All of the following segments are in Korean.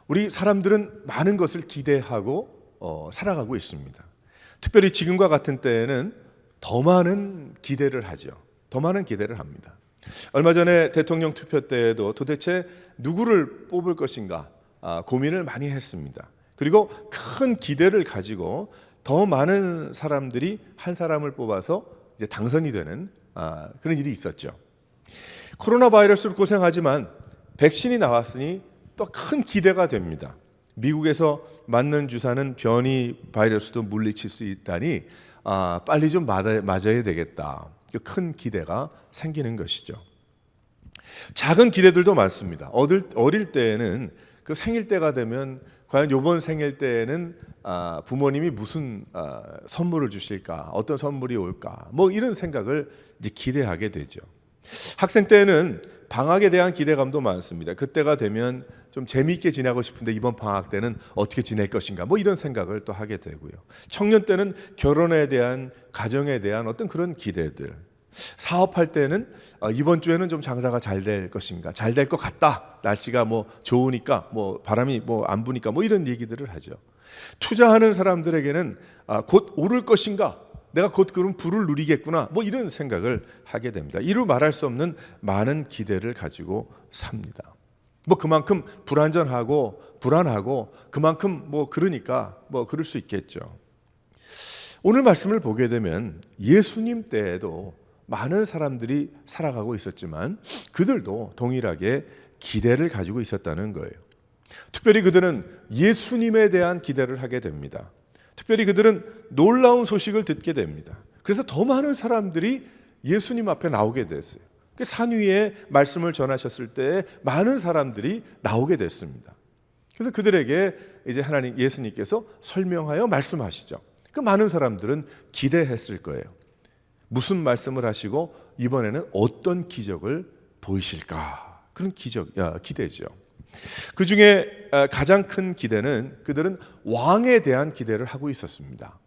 우리 사람들은 많은 것을 기대하고 살아가고 있습니다. 특별히 지금과 같은 때에는 더 많은 기대를 하죠. 더 많은 기대를 합니다. 얼마 전에 대통령 투표 때에도 도대체 누구를 뽑을 것인가 고민을 많이 했습니다. 그리고 큰 기대를 가지고 더 많은 사람들이 한 사람을 뽑아서 이제 당선이 되는 그런 일이 있었죠. 코로나 바이러스로 고생하지만 백신이 나왔으니 또 큰 기대가 됩니다. 미국에서 맞는 주사는 변이 바이러스도 물리칠 수 있다니 빨리 좀 맞아야 되겠다. 큰 기대가 생기는 것이죠. 작은 기대들도 많습니다. 어릴 때에는 그 생일 때가 되면 과연 이번 생일 때에는 부모님이 무슨 선물을 주실까, 어떤 선물이 올까, 뭐 이런 생각을 이제 기대하게 되죠. 학생 때는 방학에 대한 기대감도 많습니다. 그때가 되면 좀 재미있게 지내고 싶은데 이번 방학 때는 어떻게 지낼 것인가, 뭐 이런 생각을 또 하게 되고요. 청년 때는 결혼에 대한, 가정에 대한 어떤 그런 기대들. 사업할 때는 이번 주에는 좀 장사가 잘 될 것인가, 잘 될 것 같다. 날씨가 뭐 좋으니까, 뭐 바람이 뭐 안 부니까, 뭐 이런 얘기들을 하죠. 투자하는 사람들에게는 곧 오를 것인가, 내가 곧 그럼 부를 누리겠구나, 뭐 이런 생각을 하게 됩니다. 이루 말할 수 없는 많은 기대를 가지고 삽니다. 뭐 그만큼 불안전하고 불안하고 그만큼 뭐 그러니까 뭐 그럴 수 있겠죠. 오늘 말씀을 보게 되면 예수님 때에도 많은 사람들이 살아가고 있었지만 그들도 동일하게 기대를 가지고 있었다는 거예요. 특별히 그들은 예수님에 대한 기대를 하게 됩니다. 특별히 그들은 놀라운 소식을 듣게 됩니다. 그래서 더 많은 사람들이 예수님 앞에 나오게 됐어요. 산 위에 말씀을 전하셨을 때 많은 사람들이 나오게 됐습니다. 그래서 그들에게 이제 하나님 예수님께서 설명하여 말씀하시죠. 그 많은 사람들은 기대했을 거예요. 무슨 말씀을 하시고 이번에는 어떤 기적을 보이실까? 그런 기대죠. 그 중에 가장 큰 기대는 그들은 왕에 대한 기대를 하고 있었습니다.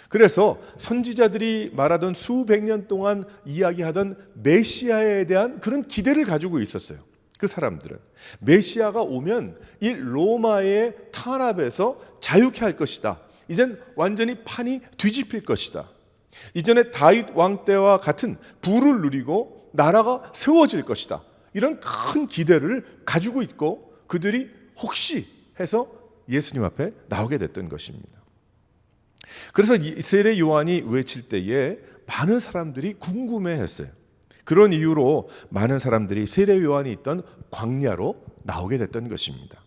그래서 선지자들이 말하던 수백 년 동안 이야기하던 메시아에 대한 그런 기대를 가지고 있었어요. 그 사람들은 메시아가 오면 이 로마의 탄압에서 자유케 할 것이다. 이젠 완전히 판이 뒤집힐 것이다. 이전에 다윗 왕 때와 같은 부를 누리고 나라가 세워질 것이다. 이런 큰 기대를 가지고 있고 그들이 혹시 해서 예수님 앞에 나오게 됐던 것입니다. 그래서 세례 요한이 외칠 때에 많은 사람들이 궁금해했어요. 그런 이유로 많은 사람들이 세례 요한이 있던 광야로 나오게 됐던 것입니다.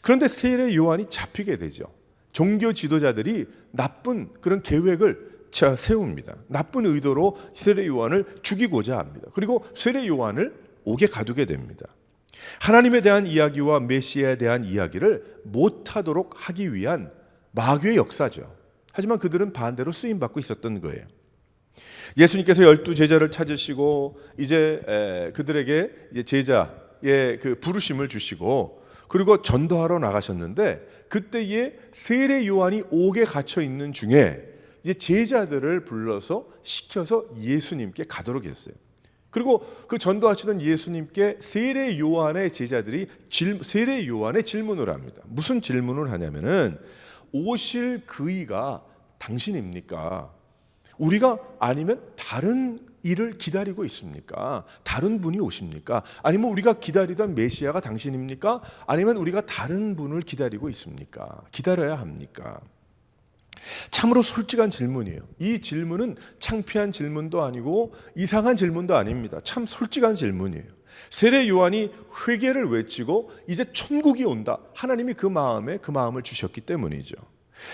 그런데 세례 요한이 잡히게 되죠. 종교 지도자들이 나쁜 그런 계획을 세웁니다. 나쁜 의도로 세례 요한을 죽이고자 합니다. 그리고 세례 요한을 옥에 가두게 됩니다. 하나님에 대한 이야기와 메시아에 대한 이야기를 못하도록 하기 위한 마귀의 역사죠. 하지만 그들은 반대로 쓰임받고 있었던 거예요. 예수님께서 12 제자를 찾으시고 이제 그들에게 이제 제자의 그 부르심을 주시고 그리고 전도하러 나가셨는데 그때에 세례 요한이 옥에 갇혀 있는 중에 이제 제자들을 불러서 시켜서 예수님께 가도록 했어요. 그리고 그 전도하시던 예수님께 세례 요한의 제자들이 세례 요한의 질문을 합니다. 무슨 질문을 하냐면은 오실 그이가 당신입니까? 우리가 아니면 다른 일을 기다리고 있습니까? 다른 분이 오십니까? 아니면 우리가 기다리던 메시아가 당신입니까? 아니면 우리가 다른 분을 기다리고 있습니까? 기다려야 합니까? 참으로 솔직한 질문이에요. 이 질문은 창피한 질문도 아니고 이상한 질문도 아닙니다. 참 솔직한 질문이에요. 세례 요한이 회개를 외치고 이제 천국이 온다. 하나님이 그 마음을 주셨기 때문이죠.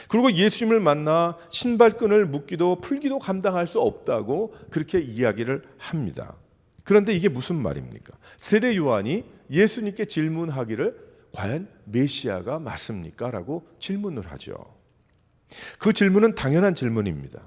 그리고 예수님을 만나 신발끈을 묶기도 풀기도 감당할 수 없다고 그렇게 이야기를 합니다. 그런데 이게 무슨 말입니까? 세례 요한이 예수님께 질문하기를 과연 메시아가 맞습니까? 라고 질문을 하죠. 그 질문은 당연한 질문입니다.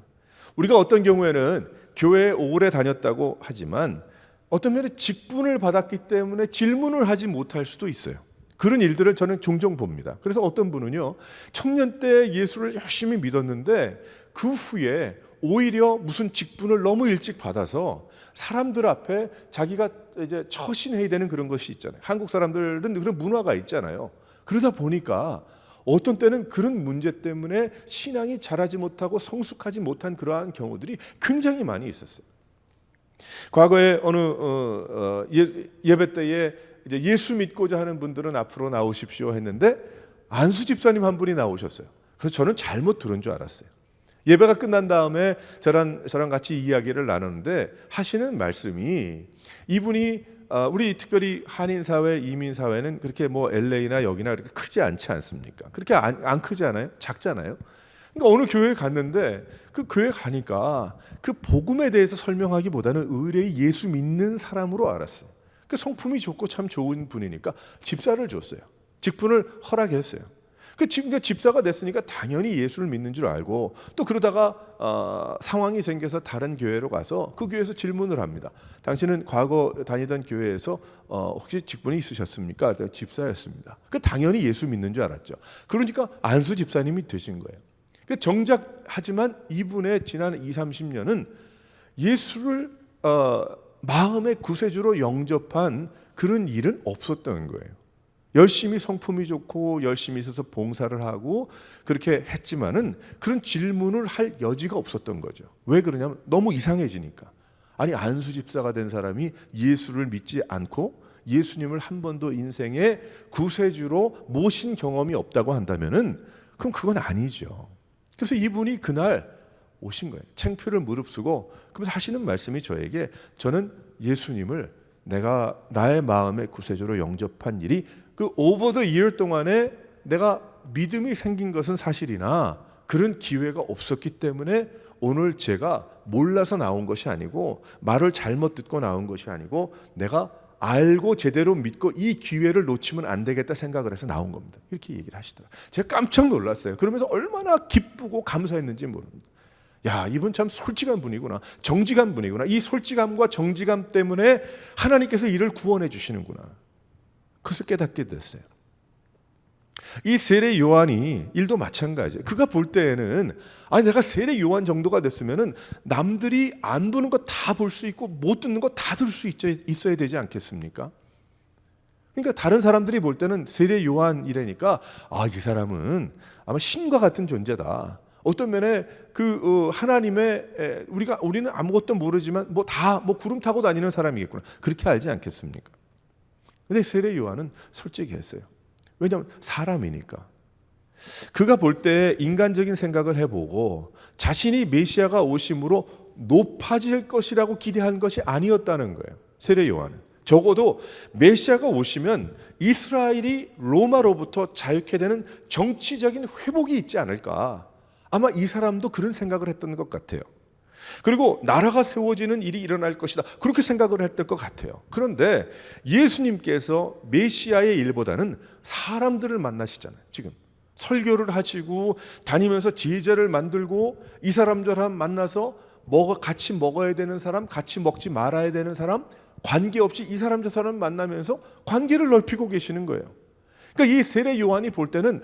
우리가 어떤 경우에는 교회에 오래 다녔다고 하지만 어떤 면에 직분을 받았기 때문에 질문을 하지 못할 수도 있어요. 그런 일들을 저는 종종 봅니다. 그래서 어떤 분은요, 청년 때 예수를 열심히 믿었는데 그 후에 오히려 무슨 직분을 너무 일찍 받아서 사람들 앞에 자기가 이제 처신해야 되는 그런 것이 있잖아요. 한국 사람들은 그런 문화가 있잖아요. 그러다 보니까 어떤 때는 그런 문제 때문에 신앙이 자라지 못하고 성숙하지 못한 그러한 경우들이 굉장히 많이 있었어요. 과거에 어느 예배 때에 이제 예수 믿고자 하는 분들은 앞으로 나오십시오 했는데 안수 집사님 한 분이 나오셨어요. 그래서 저는 잘못 들은 줄 알았어요. 예배가 끝난 다음에 저랑 같이 이야기를 나누는데 하시는 말씀이, 이분이 우리 특별히 한인 사회, 이민 사회는 그렇게 뭐 LA나 여기나 그렇게 크지 않지 않습니까? 그렇게 안 크지 않아요? 작잖아요. 그러니까 어느 교회에 갔는데 그 교회 가니까 그 복음에 대해서 설명하기보다는 의뢰의 예수 믿는 사람으로 알았어요. 그 성품이 좋고 참 좋은 분이니까 집사를 줬어요. 직분을 허락했어요. 그러니까 집사가 됐으니까 당연히 예수를 믿는 줄 알고, 또 그러다가 상황이 생겨서 다른 교회로 가서 그 교회에서 질문을 합니다. 당신은 과거 다니던 교회에서 혹시 직분이 있으셨습니까? 집사였습니다. 그 당연히 예수 믿는 줄 알았죠. 그러니까 안수 집사님이 되신 거예요. 정작 하지만 이분의 지난 20-30년은 예수를 마음의 구세주로 영접한 그런 일은 없었던 거예요. 열심히 성품이 좋고 열심히 있어서 봉사를 하고 그렇게 했지만은 그런 질문을 할 여지가 없었던 거죠. 왜 그러냐면 너무 이상해지니까. 아니, 안수 집사가 된 사람이 예수를 믿지 않고 예수님을 한 번도 인생의 구세주로 모신 경험이 없다고 한다면은 그럼 그건 아니죠. 그래서 이분이 그날 오신 거예요. 창표를 무릅쓰고 그러면서 하시는 말씀이 저에게, 저는 예수님을 내가 나의 마음의 구세주로 영접한 일이 그 over the year 동안에 내가 믿음이 생긴 것은 사실이나 그런 기회가 없었기 때문에 오늘 제가 몰라서 나온 것이 아니고 말을 잘못 듣고 나온 것이 아니고 내가 알고 제대로 믿고 이 기회를 놓치면 안 되겠다 생각을 해서 나온 겁니다. 이렇게 얘기를 하시더라고요. 제가 깜짝 놀랐어요. 그러면서 얼마나 기쁘고 감사했는지 모릅니다. 야, 이분 참 솔직한 분이구나. 정직한 분이구나. 이 솔직함과 정직함 때문에 하나님께서 이를 구원해 주시는구나. 그것을 깨닫게 됐어요. 이 세례 요한이 일도 마찬가지예요. 그가 볼 때에는 아니, 내가 세례 요한 정도가 됐으면은 남들이 안 보는 거 다 볼 수 있고 못 듣는 거 다 들을 수 있어야 되지 않겠습니까? 그러니까 다른 사람들이 볼 때는 세례 요한이라니까 이 사람은 아마 신과 같은 존재다. 어떤 면에 하나님의 우리는 아무것도 모르지만 뭐 구름 타고 다니는 사람이겠구나. 그렇게 알지 않겠습니까? 근데 세례 요한은 솔직히 했어요. 왜냐하면 사람이니까. 그가 볼 때 인간적인 생각을 해보고 자신이 메시아가 오심으로 높아질 것이라고 기대한 것이 아니었다는 거예요. 세례 요한은. 적어도 메시아가 오시면 이스라엘이 로마로부터 자유케 되는 정치적인 회복이 있지 않을까. 아마 이 사람도 그런 생각을 했던 것 같아요. 그리고 나라가 세워지는 일이 일어날 것이다. 그렇게 생각을 했던 것 같아요. 그런데 예수님께서 메시아의 일보다는 사람들을 만나시잖아요. 지금 설교를 하시고 다니면서 제자를 만들고 이 사람 저 사람 만나서 같이 먹어야 되는 사람, 같이 먹지 말아야 되는 사람, 관계없이 이 사람 저 사람 만나면서 관계를 넓히고 계시는 거예요. 그러니까 이 세례 요한이 볼 때는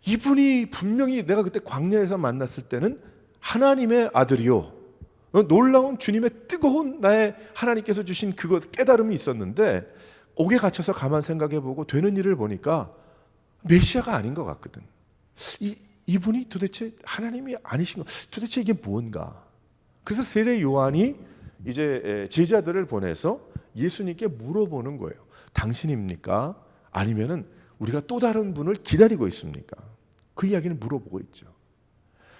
이분이 분명히 내가 그때 광야에서 만났을 때는 하나님의 아들이요, 놀라운 주님의 뜨거운 나의 하나님께서 주신 그것 깨달음이 있었는데 옥에 갇혀서 가만 생각해보고 되는 일을 보니까 메시아가 아닌 것 같거든. 이분이 도대체 하나님이 아니신 거, 도대체 이게 뭔가. 그래서 세례 요한이 이제 제자들을 보내서 예수님께 물어보는 거예요. 당신입니까? 아니면은 우리가 또 다른 분을 기다리고 있습니까? 그 이야기는 물어보고 있죠.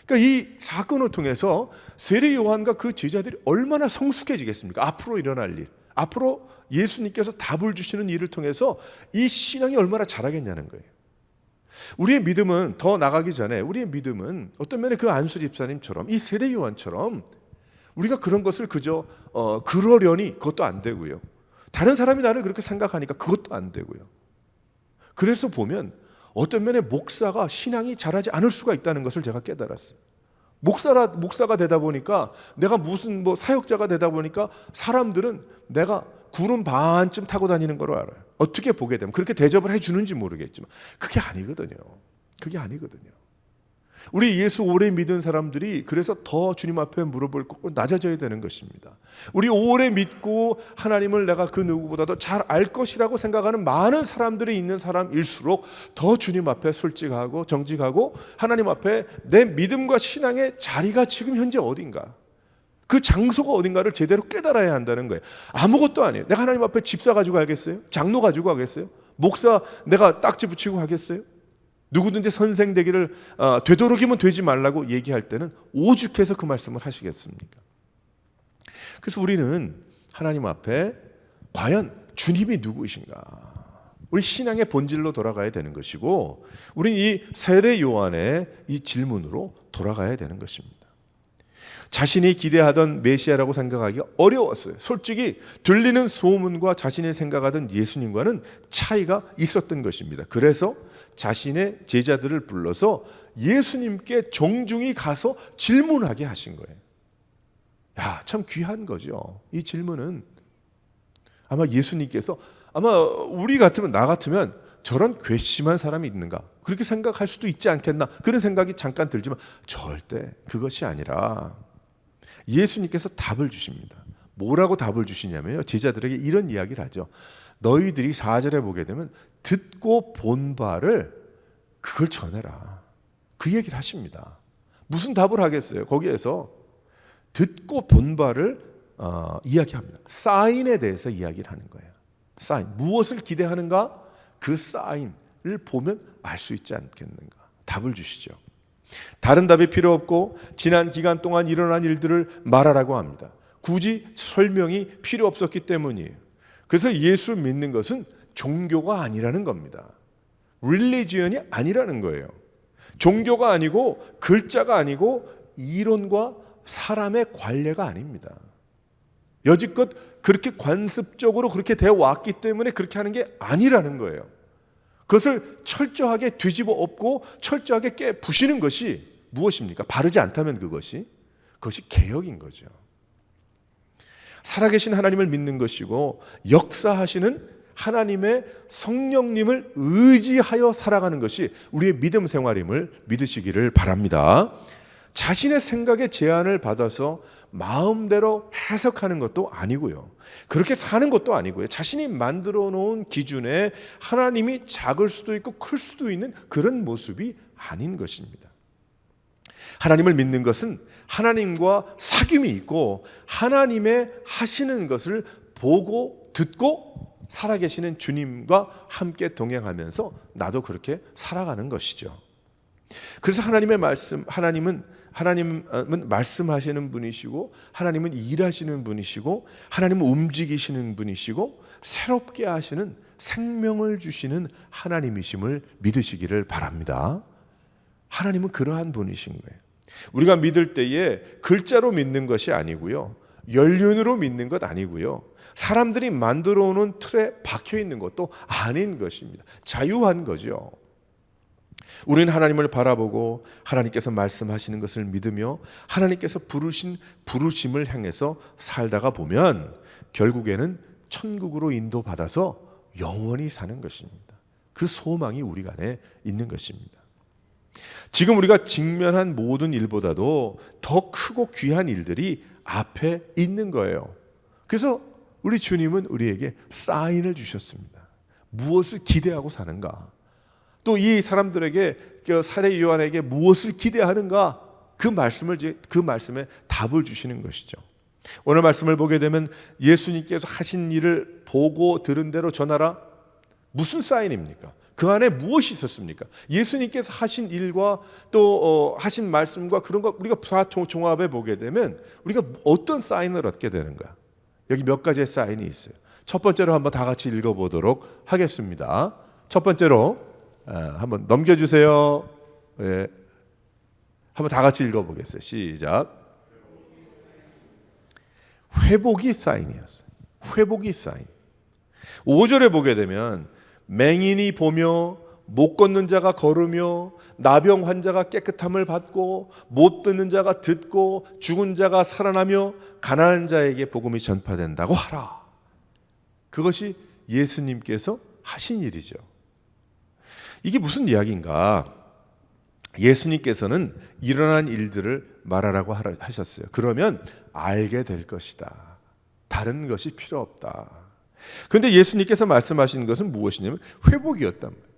그러니까 이 사건을 통해서 세례 요한과 그 제자들이 얼마나 성숙해지겠습니까? 앞으로 일어날 일, 앞으로 예수님께서 답을 주시는 일을 통해서 이 신앙이 얼마나 자라겠냐는 거예요. 우리의 믿음은 더 나가기 전에 우리의 믿음은 어떤 면에 그 안수 집사님처럼 이 세례 요한처럼 우리가 그런 것을 그저 그러려니 그것도 안 되고요. 다른 사람이 나를 그렇게 생각하니까 그것도 안 되고요. 그래서 보면 어떤 면에 목사가 신앙이 자라지 않을 수가 있다는 것을 제가 깨달았어요. 목사가 되다 보니까 내가 무슨 사역자가 되다 보니까 사람들은 내가 구름 반쯤 타고 다니는 걸 알아요. 어떻게 보게 되면 그렇게 대접을 해주는지 모르겠지만 그게 아니거든요. 그게 아니거든요. 우리 예수 오래 믿은 사람들이 그래서 더 주님 앞에 무릎을 꿇고 낮아져야 되는 것입니다. 우리 오래 믿고 하나님을 내가 그 누구보다도 잘 알 것이라고 생각하는 많은 사람들이 있는 사람일수록 더 주님 앞에 솔직하고 정직하고 하나님 앞에 내 믿음과 신앙의 자리가 지금 현재 어딘가, 그 장소가 어딘가를 제대로 깨달아야 한다는 거예요. 아무것도 아니에요. 내가 하나님 앞에 집사 가지고 가겠어요? 장로 가지고 가겠어요? 목사 내가 딱지 붙이고 가겠어요? 누구든지 선생 되기를 되도록이면 되지 말라고 얘기할 때는 오죽해서 그 말씀을 하시겠습니까? 그래서 우리는 하나님 앞에 과연 주님이 누구이신가, 우리 신앙의 본질로 돌아가야 되는 것이고, 우리는 이 세례 요한의 이 질문으로 돌아가야 되는 것입니다. 자신이 기대하던 메시아라고 생각하기가 어려웠어요. 솔직히 들리는 소문과 자신이 생각하던 예수님과는 차이가 있었던 것입니다. 그래서 자신의 제자들을 불러서 예수님께 정중히 가서 질문하게 하신 거예요. 야, 참 귀한 거죠. 이 질문은 아마 예수님께서, 아마 우리 같으면, 나 같으면 저런 괘씸한 사람이 있는가, 그렇게 생각할 수도 있지 않겠나, 그런 생각이 잠깐 들지만 절대 그것이 아니라 예수님께서 답을 주십니다. 뭐라고 답을 주시냐면요, 제자들에게 이런 이야기를 하죠. 너희들이 4절에 보게 되면 듣고 본 바를 그걸 전해라, 그 얘기를 하십니다. 무슨 답을 하겠어요? 거기에서 듣고 본 바를 이야기합니다. 사인에 대해서 이야기를 하는 거예요. 사인, 무엇을 기대하는가, 그 사인을 보면 알 수 있지 않겠는가, 답을 주시죠. 다른 답이 필요 없고 지난 기간 동안 일어난 일들을 말하라고 합니다. 굳이 설명이 필요 없었기 때문이에요. 그래서 예수 믿는 것은 종교가 아니라는 겁니다. 릴리지언이 아니라는 거예요. 종교가 아니고 글자가 아니고 이론과 사람의 관례가 아닙니다. 여지껏 그렇게 관습적으로 그렇게 되어 왔기 때문에 그렇게 하는 게 아니라는 거예요. 그것을 철저하게 뒤집어 엎고 철저하게 깨부시는 것이 무엇입니까? 바르지 않다면 그것이 개혁인 거죠. 살아계신 하나님을 믿는 것이고 역사하시는 하나님의 성령님을 의지하여 살아가는 것이 우리의 믿음 생활임을 믿으시기를 바랍니다. 자신의 생각에 제한을 받아서 마음대로 해석하는 것도 아니고요, 그렇게 사는 것도 아니고요, 자신이 만들어 놓은 기준에 하나님이 작을 수도 있고 클 수도 있는 그런 모습이 아닌 것입니다. 하나님을 믿는 것은 하나님과 사귐이 있고 하나님의 하시는 것을 보고 듣고 살아계시는 주님과 함께 동행하면서 나도 그렇게 살아가는 것이죠. 그래서 하나님의 말씀, 하나님은 말씀하시는 분이시고, 하나님은 일하시는 분이시고, 하나님은 움직이시는 분이시고, 새롭게 하시는 생명을 주시는 하나님이심을 믿으시기를 바랍니다. 하나님은 그러한 분이신 거예요. 우리가 믿을 때에 글자로 믿는 것이 아니고요, 연륜으로 믿는 것 아니고요, 사람들이 만들어 오는 틀에 박혀 있는 것도 아닌 것입니다. 자유한 거죠. 우리는 하나님을 바라보고 하나님께서 말씀하시는 것을 믿으며 하나님께서 부르신 부르심을 향해서 살다가 보면 결국에는 천국으로 인도받아서 영원히 사는 것입니다. 그 소망이 우리 안에 있는 것입니다. 지금 우리가 직면한 모든 일보다도 더 크고 귀한 일들이 앞에 있는 거예요. 그래서 우리 주님은 우리에게 사인을 주셨습니다. 무엇을 기대하고 사는가, 또 이 사람들에게, 사례 요한에게 무엇을 기대하는가, 그 말씀에 답을 주시는 것이죠. 오늘 말씀을 보게 되면 예수님께서 하신 일을 보고 들은 대로 전하라. 무슨 사인입니까? 그 안에 무엇이 있었습니까? 예수님께서 하신 일과 또 하신 말씀과 그런 거 우리가 다 종합해 보게 되면 우리가 어떤 사인을 얻게 되는가? 여기 몇 가지의 사인이 있어요. 첫 번째로 한번 다 같이 읽어보도록 하겠습니다. 첫 번째로 한번 넘겨주세요. 네. 한번 다 같이 읽어보겠어요. 시작. 회복이 사인이었어요. 회복이 사인. 5절에 보게 되면 맹인이 보며 못 걷는 자가 걸으며 나병 환자가 깨끗함을 받고 못 듣는 자가 듣고 죽은 자가 살아나며 가난한 자에게 복음이 전파된다고 하라. 그것이 예수님께서 하신 일이죠. 이게 무슨 이야기인가? 예수님께서는 일어난 일들을 말하라고 하셨어요. 그러면 알게 될 것이다. 다른 것이 필요 없다. 그런데 예수님께서 말씀하시는 것은 무엇이냐면 회복이었단 말이에요.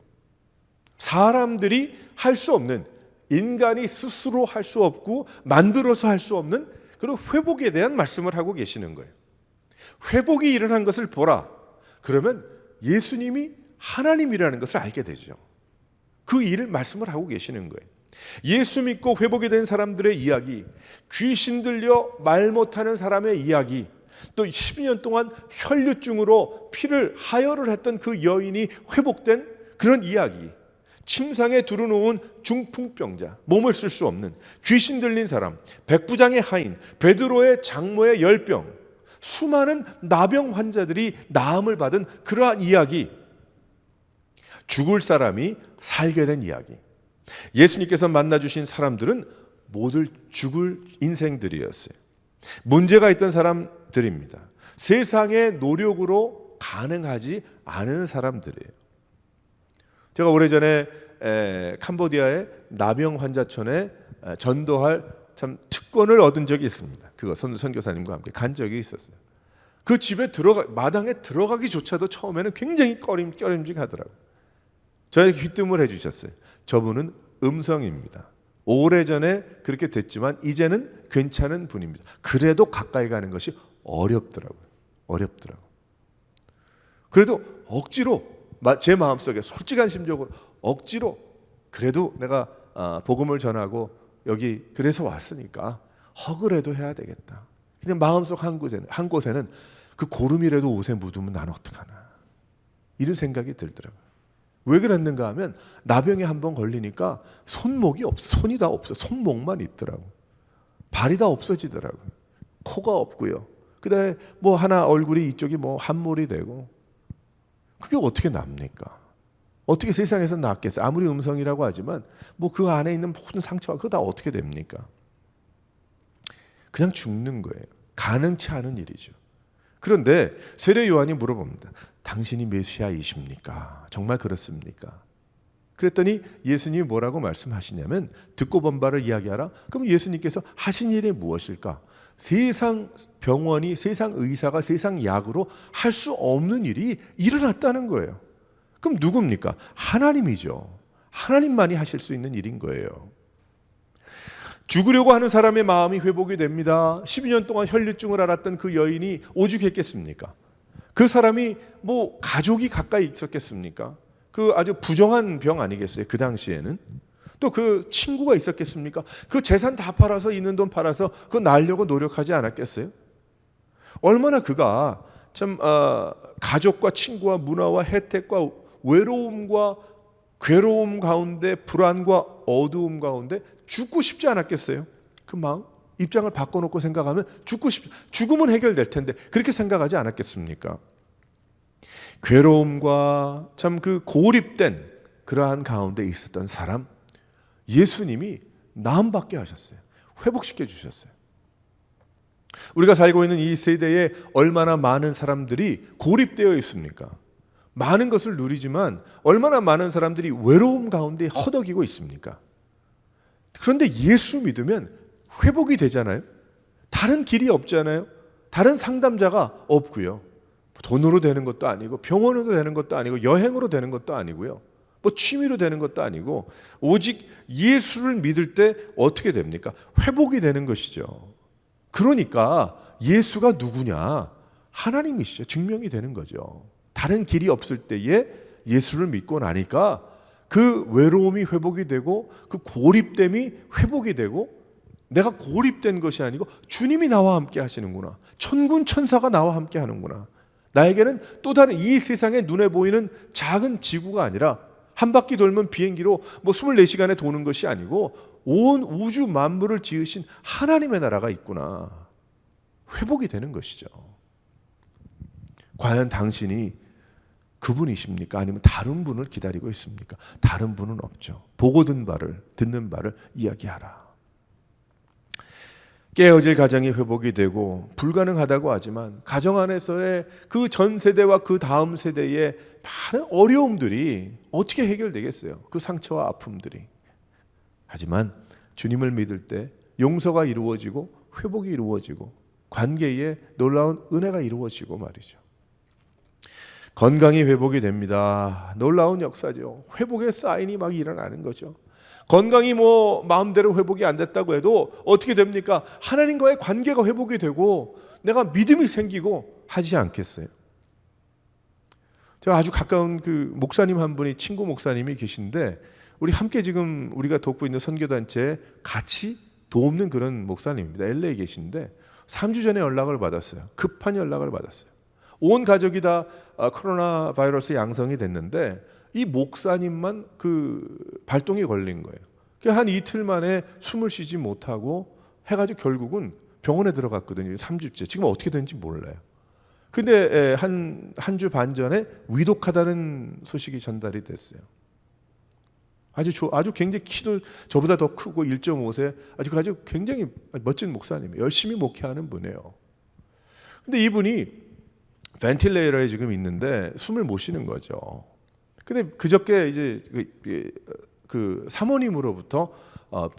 사람들이 할 수 없는, 인간이 스스로 할 수 없고 만들어서 할 수 없는 그런 회복에 대한 말씀을 하고 계시는 거예요. 회복이 일어난 것을 보라. 그러면 예수님이 하나님이라는 것을 알게 되죠. 그 일을 말씀을 하고 계시는 거예요. 예수 믿고 회복이 된 사람들의 이야기, 귀신 들려 말 못하는 사람의 이야기, 또 12년 동안 혈류증으로 피를 하혈을 했던 그 여인이 회복된 그런 이야기, 침상에 두르놓은 중풍병자, 몸을 쓸 수 없는 귀신 들린 사람, 백부장의 하인, 베드로의 장모의 열병, 수많은 나병 환자들이 나음을 받은 그러한 이야기, 죽을 사람이 살게 된 이야기. 예수님께서 만나주신 사람들은 모두 죽을 인생들이었어요. 문제가 있던 사람들입니다. 세상의 노력으로 가능하지 않은 사람들이에요. 제가 오래전에 캄보디아의 나병 환자촌에 전도할 참 특권을 얻은 적이 있습니다. 그거 선교사님과 함께 간 적이 있었어요. 그 집에 마당에 들어가기조차도 처음에는 굉장히 꺼림직하더라고요. 저에게 귀뜸을 해주셨어요. 저분은 음성입니다. 오래전에 그렇게 됐지만 이제는 괜찮은 분입니다. 그래도 가까이 가는 것이 어렵더라고요. 그래도 억지로 제 마음속에 솔직한 심정으로 억지로 그래도 내가 복음을 전하고 여기 그래서 왔으니까 허그라도 해야 되겠다. 그냥 마음속 한 곳에는 그 고름이라도 옷에 묻으면 난 어떡하나 이런 생각이 들더라고요. 왜 그랬는가 하면 나병에 한번 걸리니까 손이 다 없어. 손목만 있더라고. 발이 다 없어지더라고요. 코가 없고요. 그다음에 뭐 하나 얼굴이 이쪽이 뭐 함몰이 되고 그게 어떻게 납니까? 어떻게 세상에서 낫겠어요? 아무리 음성이라고 하지만 뭐 그 안에 있는 모든 상처가 그거 다 어떻게 됩니까? 그냥 죽는 거예요. 가능치 않은 일이죠. 그런데 세례 요한이 물어봅니다. 당신이 메시아이십니까? 정말 그렇습니까? 그랬더니 예수님이 뭐라고 말씀하시냐면 듣고 본 바를 이야기하라. 그럼 예수님께서 하신 일이 무엇일까? 세상 병원이, 세상 의사가, 세상 약으로 할 수 없는 일이 일어났다는 거예요. 그럼 누굽니까? 하나님이죠. 하나님만이 하실 수 있는 일인 거예요. 죽으려고 하는 사람의 마음이 회복이 됩니다. 12년 동안 혈류증을 앓았던 그 여인이 오죽했겠습니까? 그 사람이 뭐 가족이 가까이 있었겠습니까? 그 아주 부정한 병 아니겠어요? 그 당시에는. 또 그 친구가 있었겠습니까? 그 재산 다 팔아서 있는 돈 팔아서 그거 날려고 노력하지 않았겠어요? 얼마나 그가 참 가족과 친구와 문화와 혜택과 외로움과 괴로움 가운데 불안과 어두움 가운데 죽고 싶지 않았겠어요? 그 마음 입장을 바꿔놓고 생각하면 죽으면 해결될 텐데 그렇게 생각하지 않았겠습니까? 괴로움과 참 그 고립된 그러한 가운데 있었던 사람 예수님이 나음받게 하셨어요. 회복시켜 주셨어요. 우리가 살고 있는 이 세대에 얼마나 많은 사람들이 고립되어 있습니까? 많은 것을 누리지만 얼마나 많은 사람들이 외로움 가운데 허덕이고 있습니까? 그런데 예수 믿으면 회복이 되잖아요. 다른 길이 없잖아요. 다른 상담자가 없고요. 돈으로 되는 것도 아니고 병원으로 되는 것도 아니고 여행으로 되는 것도 아니고요. 뭐 취미로 되는 것도 아니고 오직 예수를 믿을 때 어떻게 됩니까? 회복이 되는 것이죠. 그러니까 예수가 누구냐? 하나님이시죠. 증명이 되는 거죠. 다른 길이 없을 때에 예수를 믿고 나니까 그 외로움이 회복이 되고 그 고립됨이 회복이 되고 내가 고립된 것이 아니고 주님이 나와 함께 하시는구나. 천군 천사가 나와 함께 하는구나. 나에게는 또 다른 이 세상에 눈에 보이는 작은 지구가 아니라 한 바퀴 돌면 비행기로 뭐 24시간에 도는 것이 아니고 온 우주 만물을 지으신 하나님의 나라가 있구나. 회복이 되는 것이죠. 과연 당신이 그분이십니까? 아니면 다른 분을 기다리고 있습니까? 다른 분은 없죠. 보고 듣는 바를 이야기하라. 깨어질 가정이 회복이 되고 불가능하다고 하지만 가정 안에서의 그 전 세대와 그 다음 세대의 많은 어려움들이 어떻게 해결되겠어요? 그 상처와 아픔들이. 하지만 주님을 믿을 때 용서가 이루어지고 회복이 이루어지고 관계에 놀라운 은혜가 이루어지고 말이죠. 건강이 회복이 됩니다. 놀라운 역사죠. 회복의 사인이 막 일어나는 거죠. 건강이 마음대로 회복이 안 됐다고 해도 어떻게 됩니까? 하나님과의 관계가 회복이 되고 내가 믿음이 생기고 하지 않겠어요? 제가 아주 가까운 그 목사님 한 분이, 친구 목사님이 계신데, 우리 함께 지금 우리가 돕고 있는 선교단체에 같이 돕는 그런 목사님입니다. LA에 계신데 3주 전에 연락을 받았어요. 급한 연락을 받았어요. 온 가족이 다 코로나 바이러스 양성이 됐는데 이 목사님만 그 발동이 걸린 거예요. 한 이틀 만에 숨을 쉬지 못하고 해가지고 결국은 병원에 들어갔거든요. 3주째. 지금 어떻게 되는지 몰라요. 근데 한 주 반 전에 위독하다는 소식이 전달이 됐어요. 아주 굉장히 키도 저보다 더 크고 1.5세 아주 굉장히 멋진 목사님이에요. 열심히 목회하는 분이에요. 근데 이분이 벤틸레이터에 지금 있는데 숨을 못 쉬는 거죠. 근데 그저께 이제 그 사모님으로부터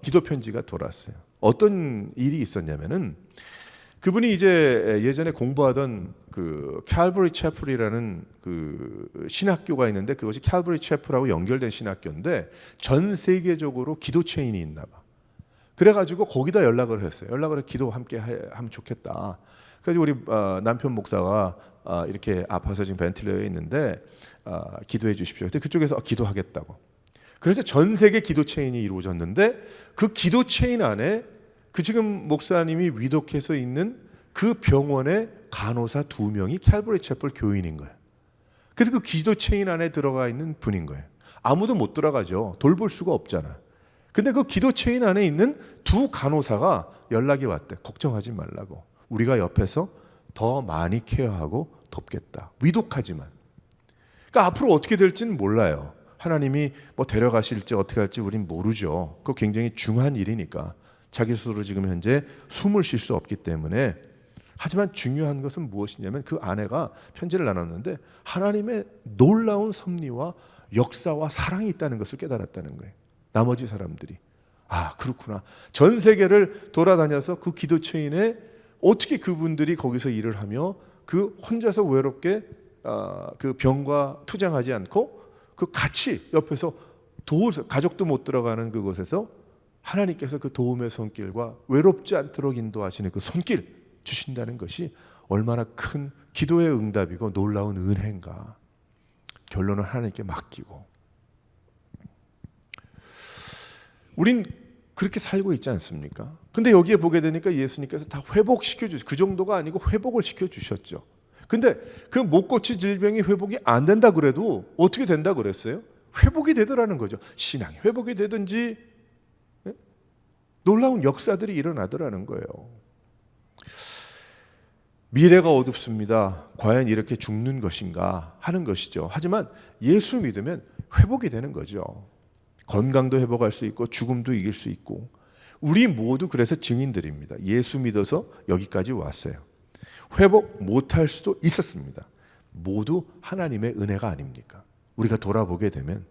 기도 편지가 돌았어요. 어떤 일이 있었냐면은 그분이 이제 예전에 공부하던 그 칼버리 채플이라는 그 신학교가 있는데 그것이 칼버리 채플하고 연결된 신학교인데 전 세계적으로 기도 체인이 있나 봐. 그래가지고 거기다 연락을 했어요. 연락을 해서 기도 함께 하면 좋겠다. 그래서 우리 남편 목사가 이렇게 아파서 지금 벤틸레이터에 있는데 기도해 주십시오. 그때 그쪽에서 기도하겠다고. 그래서 전 세계 기도 체인이 이루어졌는데 그 기도 체인 안에 그 지금 목사님이 위독해서 있는 그 병원의 간호사 2명이 칼버리 채플 교인인 거예요. 그래서 그 기도 체인 안에 들어가 있는 분인 거예요. 아무도 못 들어가죠. 돌볼 수가 없잖아. 근데 그 기도 체인 안에 있는 2 간호사가 연락이 왔대. 걱정하지 말라고. 우리가 옆에서 더 많이 케어하고 돕겠다. 위독하지만. 그러니까 앞으로 어떻게 될지는 몰라요. 하나님이 데려가실지 어떻게 할지 우린 모르죠. 그거 굉장히 중요한 일이니까. 자기 스스로 지금 현재 숨을 쉴 수 없기 때문에. 하지만 중요한 것은 무엇이냐면 그 아내가 편지를 나눴는데 하나님의 놀라운 섭리와 역사와 사랑이 있다는 것을 깨달았다는 거예요. 나머지 사람들이. 그렇구나. 전 세계를 돌아다녀서 그 기도 체인에 어떻게 그분들이 거기서 일을 하며 그 혼자서 외롭게 그 병과 투쟁하지 않고 그 같이 옆에서 가족도 못 들어가는 그곳에서 하나님께서 그 도움의 손길과 외롭지 않도록 인도하시는 그 손길 주신다는 것이 얼마나 큰 기도의 응답이고 놀라운 은혜인가. 결론은 하나님께 맡기고. 우린 그렇게 살고 있지 않습니까? 근데 여기에 보게 되니까 예수님께서 다 회복시켜 주셨어요. 그 정도가 아니고 회복을 시켜 주셨죠. 근데 그 못 고칠 질병이 회복이 안 된다 그래도 어떻게 된다 그랬어요? 회복이 되더라는 거죠. 신앙이 회복이 되든지 놀라운 역사들이 일어나더라는 거예요. 미래가 어둡습니다. 과연 이렇게 죽는 것인가 하는 것이죠. 하지만 예수 믿으면 회복이 되는 거죠. 건강도 회복할 수 있고 죽음도 이길 수 있고 우리 모두 그래서 증인들입니다. 예수 믿어서 여기까지 왔어요. 회복 못할 수도 있었습니다. 모두 하나님의 은혜가 아닙니까? 우리가 돌아보게 되면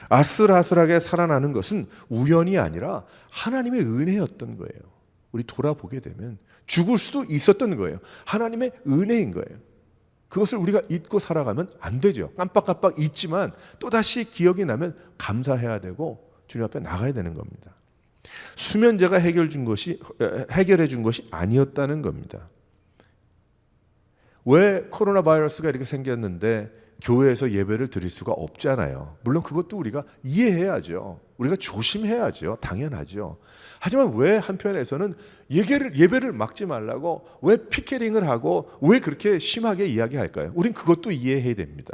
아슬아슬하게 살아나는 것은 우연이 아니라 하나님의 은혜였던 거예요. 우리 돌아보게 되면 죽을 수도 있었던 거예요. 하나님의 은혜인 거예요. 그것을 우리가 잊고 살아가면 안 되죠. 깜빡깜빡 잊지만 또다시 기억이 나면 감사해야 되고 주님 앞에 나가야 되는 겁니다. 수면제가 해결해 준 것이 아니었다는 겁니다. 왜 코로나 바이러스가 이렇게 생겼는데 교회에서 예배를 드릴 수가 없잖아요. 물론 그것도 우리가 이해해야죠. 우리가 조심해야죠. 당연하죠. 하지만 왜 한편에서는 예배를 막지 말라고 왜 피켓링을 하고 왜 그렇게 심하게 이야기할까요? 우린 그것도 이해해야 됩니다.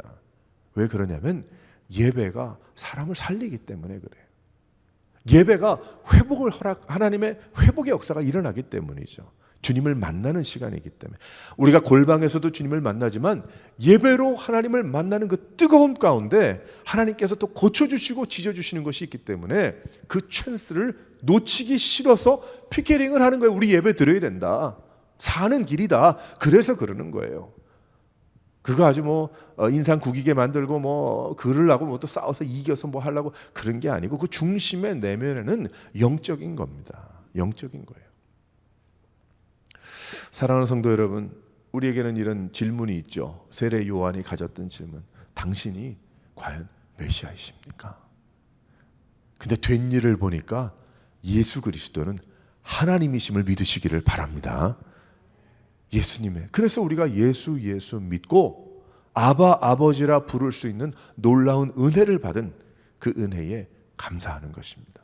왜 그러냐면 예배가 사람을 살리기 때문에 그래요. 예배가 하나님의 회복의 역사가 일어나기 때문이죠. 주님을 만나는 시간이기 때문에 우리가 골방에서도 주님을 만나지만 예배로 하나님을 만나는 그 뜨거움 가운데 하나님께서 또 고쳐주시고 지져주시는 것이 있기 때문에 그 찬스를 놓치기 싫어서 피켓링을 하는 거예요. 우리 예배 드려야 된다. 사는 길이다. 그래서 그러는 거예요. 그거 아주 뭐 인상 구기게 만들고 뭐 그러려고 뭐 또 싸워서 이겨서 뭐 하려고 그런 게 아니고 그 중심의 내면에는 영적인 겁니다. 영적인 거예요. 사랑하는 성도 여러분, 우리에게는 이런 질문이 있죠. 세례 요한이 가졌던 질문. 당신이 과연 메시아이십니까? 근데 된 일을 보니까 예수 그리스도는 하나님이심을 믿으시기를 바랍니다. 예수님의. 그래서 우리가 예수 믿고 아바 아버지라 부를 수 있는 놀라운 은혜를 받은 그 은혜에 감사하는 것입니다.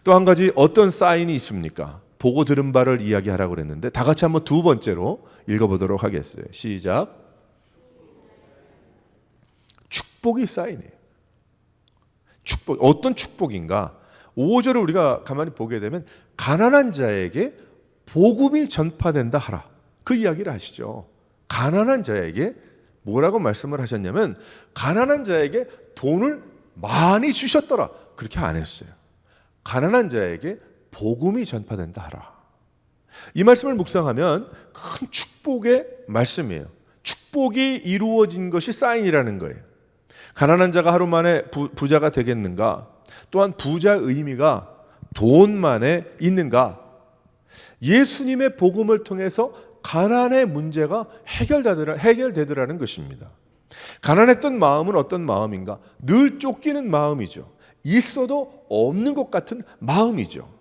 또 한 가지 어떤 사인이 있습니까? 보고 들은 바를 이야기하라고 그랬는데 다 같이 한번 두 번째로 읽어보도록 하겠어요. 시작. 축복이 사인이에요. 축복. 어떤 축복인가? 5절을 우리가 가만히 보게 되면 가난한 자에게 복음이 전파된다 하라. 그 이야기를 하시죠. 가난한 자에게 뭐라고 말씀을 하셨냐면 가난한 자에게 돈을 많이 주셨더라. 그렇게 안 했어요. 가난한 자에게 복음이 전파된다 하라. 이 말씀을 묵상하면 큰 축복의 말씀이에요. 축복이 이루어진 것이 사인이라는 거예요. 가난한 자가 하루 만에 부자가 되겠는가? 또한 부자의 의미가 돈만에 있는가? 예수님의 복음을 통해서 가난의 문제가 해결되더라는 것입니다. 가난했던 마음은 어떤 마음인가? 늘 쫓기는 마음이죠. 있어도 없는 것 같은 마음이죠.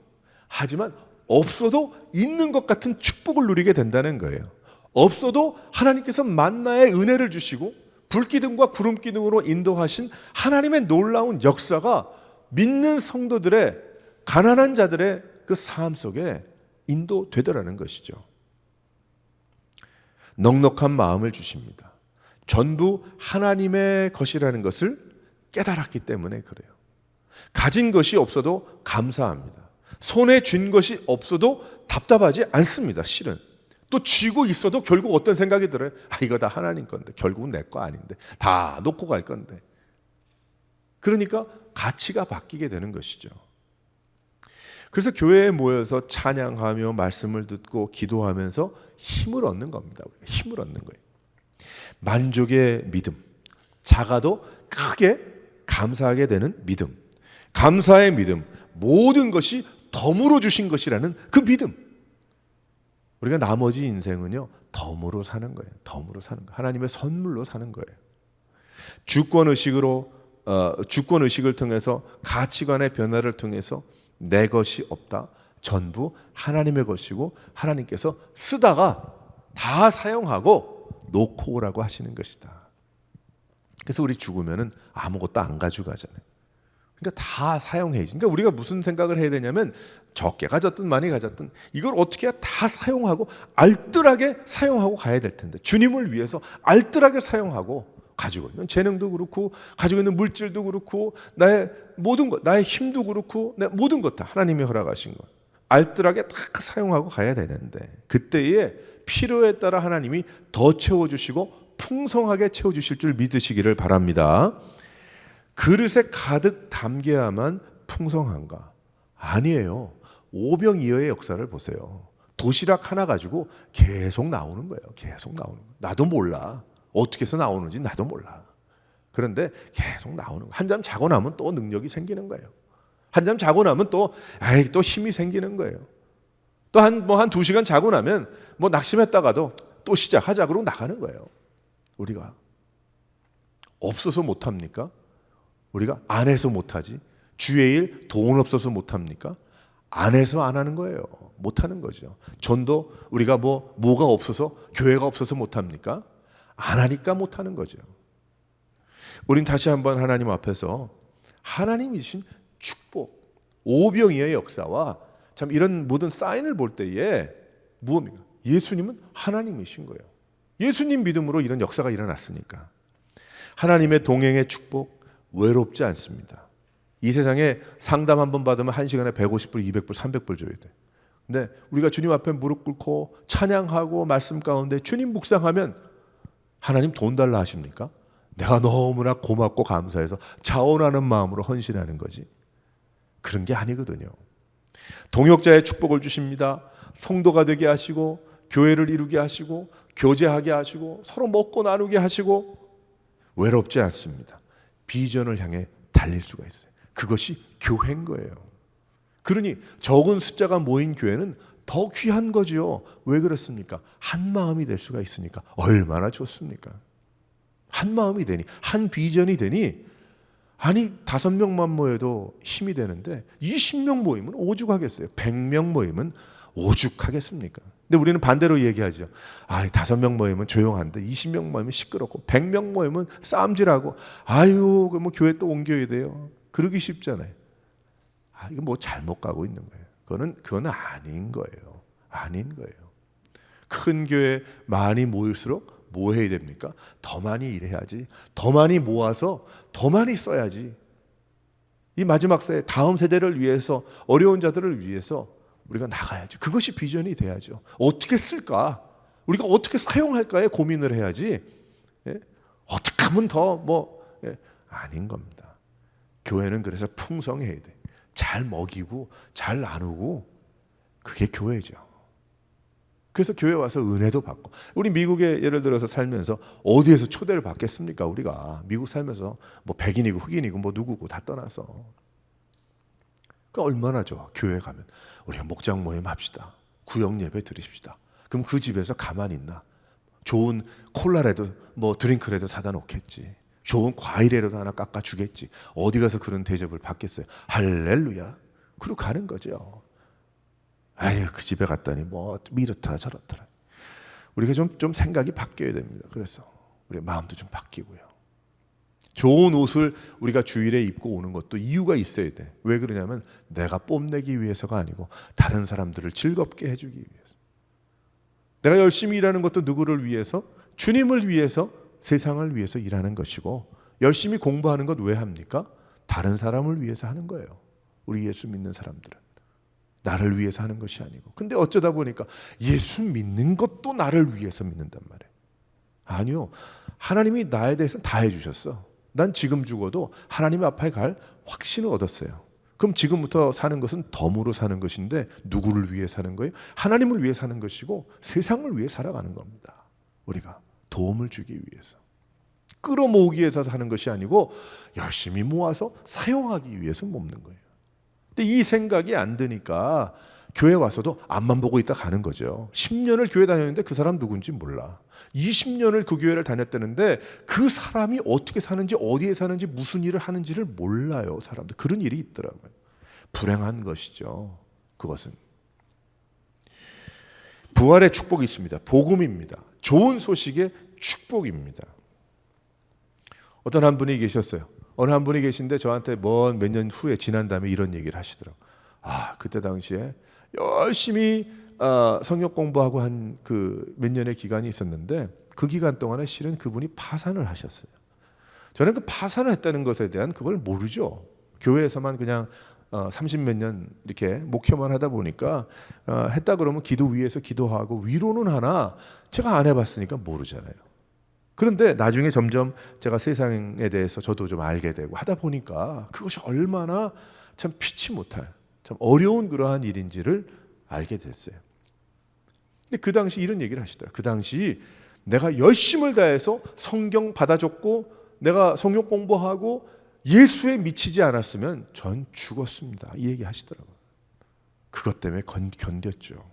하지만 없어도 있는 것 같은 축복을 누리게 된다는 거예요. 없어도 하나님께서 만나의 은혜를 주시고 불기둥과 구름기둥으로 인도하신 하나님의 놀라운 역사가 믿는 성도들의 가난한 자들의 그 삶 속에 인도되더라는 것이죠. 넉넉한 마음을 주십니다. 전부 하나님의 것이라는 것을 깨달았기 때문에 그래요. 가진 것이 없어도 감사합니다. 손에 쥔 것이 없어도 답답하지 않습니다. 실은. 또 쥐고 있어도 결국 어떤 생각이 들어요? 이거 다 하나님 건데 결국은 내 거 아닌데 다 놓고 갈 건데. 그러니까 가치가 바뀌게 되는 것이죠. 그래서 교회에 모여서 찬양하며 말씀을 듣고 기도하면서 힘을 얻는 겁니다. 힘을 얻는 거예요. 만족의 믿음, 작아도 크게 감사하게 되는 믿음, 감사의 믿음, 모든 것이 덤으로 주신 것이라는 그 믿음. 우리가 나머지 인생은요 덤으로 사는 거예요. 덤으로 사는 거. 하나님의 선물로 사는 거예요. 주권 의식을 통해서 가치관의 변화를 통해서 내 것이 없다. 전부 하나님의 것이고 하나님께서 쓰다가 다 사용하고 놓고 오라고 하시는 것이다. 그래서 우리 죽으면은 아무것도 안 가지고 가잖아요. 그러니까 다 사용해야지. 그러니까 우리가 무슨 생각을 해야 되냐면 적게 가졌든 많이 가졌든 이걸 어떻게 해야 다 사용하고 알뜰하게 사용하고 가야 될 텐데 주님을 위해서 알뜰하게 사용하고 가지고 있는 재능도 그렇고 가지고 있는 물질도 그렇고 나의 모든 것, 나의 힘도 그렇고 내 모든 것 다 하나님이 허락하신 것 알뜰하게 다 사용하고 가야 되는데 그때에 필요에 따라 하나님이 더 채워주시고 풍성하게 채워주실 줄 믿으시기를 바랍니다. 그릇에 가득 담겨야만 풍성한가? 아니에요. 오병이어의 역사를 보세요. 도시락 하나 가지고 계속 나오는 거예요. 계속 나오는 거예요. 나도 몰라. 어떻게 해서 나오는지 나도 몰라. 그런데 계속 나오는 거예요. 한잠 자고 나면 또 능력이 생기는 거예요. 한잠 자고 나면 또 힘이 생기는 거예요. 또 한 2시간 자고 나면 낙심했다가도 또 시작하자 그러고 나가는 거예요. 우리가 없어서 못합니까? 우리가 안 해서 못하지. 주의 일 돈 없어서 못합니까? 안 해서 안 하는 거예요. 못하는 거죠. 전도 우리가 뭐가 없어서 교회가 없어서 못합니까? 안 하니까 못하는 거죠. 우린 다시 한번 하나님 앞에서 하나님이 주신 축복, 오병이어의 역사와 참 이런 모든 사인을 볼 때에 무엇입니까? 예수님은 하나님이신 거예요. 예수님 믿음으로 이런 역사가 일어났으니까. 하나님의 동행의 축복 외롭지 않습니다. 이 세상에 상담 한 번 받으면 1시간에 150불, 200불, 300불 줘야 돼. 근데 우리가 주님 앞에 무릎 꿇고 찬양하고 말씀 가운데 주님 묵상하면 하나님 돈 달라 하십니까? 내가 너무나 고맙고 감사해서 자원하는 마음으로 헌신하는 거지. 그런 게 아니거든요. 동역자의 축복을 주십니다. 성도가 되게 하시고 교회를 이루게 하시고 교제하게 하시고 서로 먹고 나누게 하시고 외롭지 않습니다. 비전을 향해 달릴 수가 있어요. 그것이 교회인 거예요. 그러니 적은 숫자가 모인 교회는 더 귀한 거지요. 왜 그렇습니까? 한 마음이 될 수가 있으니까 얼마나 좋습니까? 한 마음이 되니, 한 비전이 되니, 아니 5명만 모여도 힘이 되는데 20명 모이면 오죽하겠어요. 100명 모이면 오죽하겠습니까? 근데 우리는 반대로 얘기하죠. 5명 모이면 조용한데 20명 모이면 시끄럽고 100명 모이면 싸움질하고 아유 그 뭐 교회 또 옮겨야 돼요. 그러기 쉽잖아요. 이거 뭐 잘못 가고 있는 거예요. 그건 아닌 거예요. 아닌 거예요. 큰 교회 많이 모일수록 뭐 해야 됩니까? 더 많이 일해야지. 더 많이 모아서 더 많이 써야지. 이 마지막 세대, 다음 세대를 위해서, 어려운 자들을 위해서 우리가 나가야죠. 그것이 비전이 돼야죠. 어떻게 쓸까? 우리가 어떻게 사용할까에 고민을 해야지. 예? 어떻게 하면 더 아닌 겁니다. 교회는 그래서 풍성해야 돼. 잘 먹이고 잘 나누고 그게 교회죠. 그래서 교회 와서 은혜도 받고. 우리 미국에 예를 들어서 살면서 어디에서 초대를 받겠습니까? 우리가 미국 살면서 뭐 백인이고 흑인이고 뭐 누구고 다 떠나서. 그러니까 얼마나 좋아. 교회 가면 우리가 목장 모임 합시다. 구역 예배 드리십시다. 그럼 그 집에서 가만히 있나? 좋은 콜라라도 뭐 드링크라도 사다 놓겠지. 좋은 과일이라도 하나 깎아 주겠지. 어디 가서 그런 대접을 받겠어요? 할렐루야. 그러고 가는 거죠. 아유 그 집에 갔더니 뭐 이렇더라 저렇더라. 우리가 좀 생각이 바뀌어야 됩니다. 그래서 우리 마음도 좀 바뀌고요. 좋은 옷을 우리가 주일에 입고 오는 것도 이유가 있어야 돼. 왜 그러냐면 내가 뽐내기 위해서가 아니고 다른 사람들을 즐겁게 해주기 위해서. 내가 열심히 일하는 것도 누구를 위해서? 주님을 위해서, 세상을 위해서 일하는 것이고, 열심히 공부하는 것 왜 합니까? 다른 사람을 위해서 하는 거예요. 우리 예수 믿는 사람들은 나를 위해서 하는 것이 아니고. 근데 어쩌다 보니까 예수 믿는 것도 나를 위해서 믿는단 말이에요. 아니요. 하나님이 나에 대해서 다 해주셨어. 난 지금 죽어도 하나님 앞에 갈 확신을 얻었어요. 그럼 지금부터 사는 것은 덤으로 사는 것인데 누구를 위해 사는 거예요? 하나님을 위해 사는 것이고 세상을 위해 살아가는 겁니다. 우리가 도움을 주기 위해서. 끌어모으기 위해서 사는 것이 아니고 열심히 모아서 사용하기 위해서 모으는 거예요. 근데 이 생각이 안 드니까 교회 와서도 앞만 보고 있다 가는 거죠. 10년을 교회 다녔는데 그 사람 누군지 몰라. 20년을 그 교회를 다녔다는데 그 사람이 어떻게 사는지, 어디에 사는지, 무슨 일을 하는지를 몰라요. 사람들. 그런 일이 있더라고요. 불행한 것이죠. 그것은. 부활의 축복이 있습니다. 복음입니다. 좋은 소식의 축복입니다. 어떤 한 분이 계셨어요. 어느 한 분이 계신데 저한테 몇 년 후에 지난 다음에 이런 얘기를 하시더라고요. 그때 당시에 열심히 성역 공부하고 한 그 몇 년의 기간이 있었는데 그 기간 동안에 실은 그분이 파산을 하셨어요. 저는 그 파산을 했다는 것에 대한 그걸 모르죠. 교회에서만 그냥 30몇 년 이렇게 목회만 하다 보니까 했다 그러면 기도 위에서 기도하고 위로는 하나 제가 안 해봤으니까 모르잖아요. 그런데 나중에 점점 제가 세상에 대해서 저도 좀 알게 되고 하다 보니까 그것이 얼마나 참 피치 못할 참 어려운 그러한 일인지를 알게 됐어요. 근데 그 당시 이런 얘기를 하시더라고요. 그 당시 내가 열심을 다해서 성경 받아줬고 내가 성경 공부하고 예수에 미치지 않았으면 전 죽었습니다. 이 얘기 하시더라고요. 그것 때문에 견뎠죠.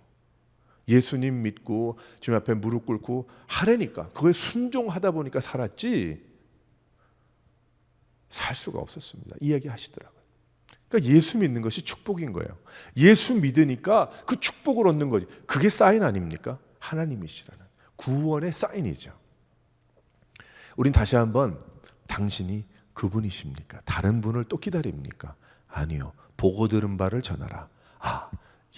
예수님 믿고 주님 앞에 무릎 꿇고 하라니까 그거에 순종하다 보니까 살았지 살 수가 없었습니다. 이 얘기 하시더라고요. 그러니까 예수 믿는 것이 축복인 거예요. 예수 믿으니까 그 축복을 얻는 거지. 그게 사인 아닙니까? 하나님이시라는 구원의 사인이죠. 우린 다시 한번 당신이 그분이십니까? 다른 분을 또 기다립니까? 아니요. 보고 들은 바를 전하라.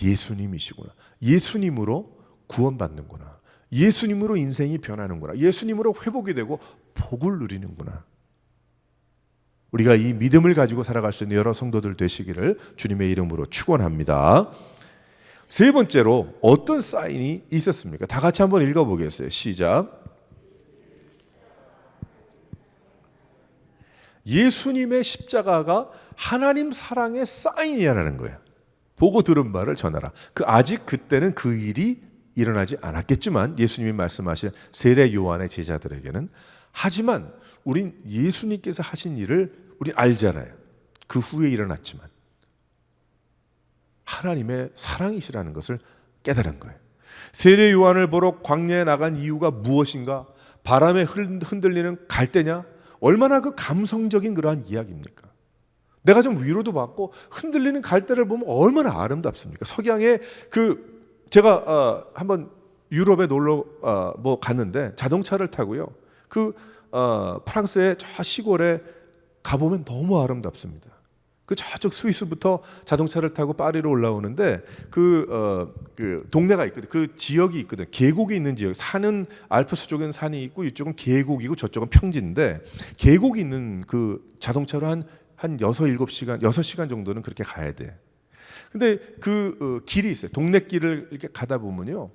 예수님이시구나. 예수님으로 구원받는구나. 예수님으로 인생이 변하는구나. 예수님으로 회복이 되고 복을 누리는구나. 우리가 이 믿음을 가지고 살아갈 수 있는 여러 성도들 되시기를 주님의 이름으로 축원합니다. 세 번째로 어떤 사인이 있었습니까? 다 같이 한번 읽어보겠어요. 시작. 예수님의 십자가가 하나님 사랑의 사인이라는 거예요. 보고 들은 바를 전하라. 아직 그때는 그 일이 일어나지 않았겠지만 예수님이 말씀하신 세례 요한의 제자들에게는, 하지만 우린 예수님께서 하신 일을 우리 알잖아요. 그 후에 일어났지만 하나님의 사랑이시라는 것을 깨달은 거예요. 세례 요한을 보러 광야에 나간 이유가 무엇인가? 바람에 흔들리는 갈대냐? 얼마나 그 감성적인 그러한 이야기입니까? 내가 좀 위로도 받고 흔들리는 갈대를 보면 얼마나 아름답습니까? 석양에 제가 한번 유럽에 놀러 갔는데 자동차를 타고요. 프랑스의 저 시골에 가보면 너무 아름답습니다. 저쪽 스위스부터 자동차를 타고 파리로 올라오는데 동네가 있거든. 그 지역이 있거든. 계곡이 있는 지역. 산은 알프스 쪽엔 산이 있고 이쪽은 계곡이고 저쪽은 평지인데, 계곡이 있는 그 자동차로 한 6-7시간, 6시간 정도는 그렇게 가야 돼. 근데 길이 있어요. 동네 길을 이렇게 가다 보면요,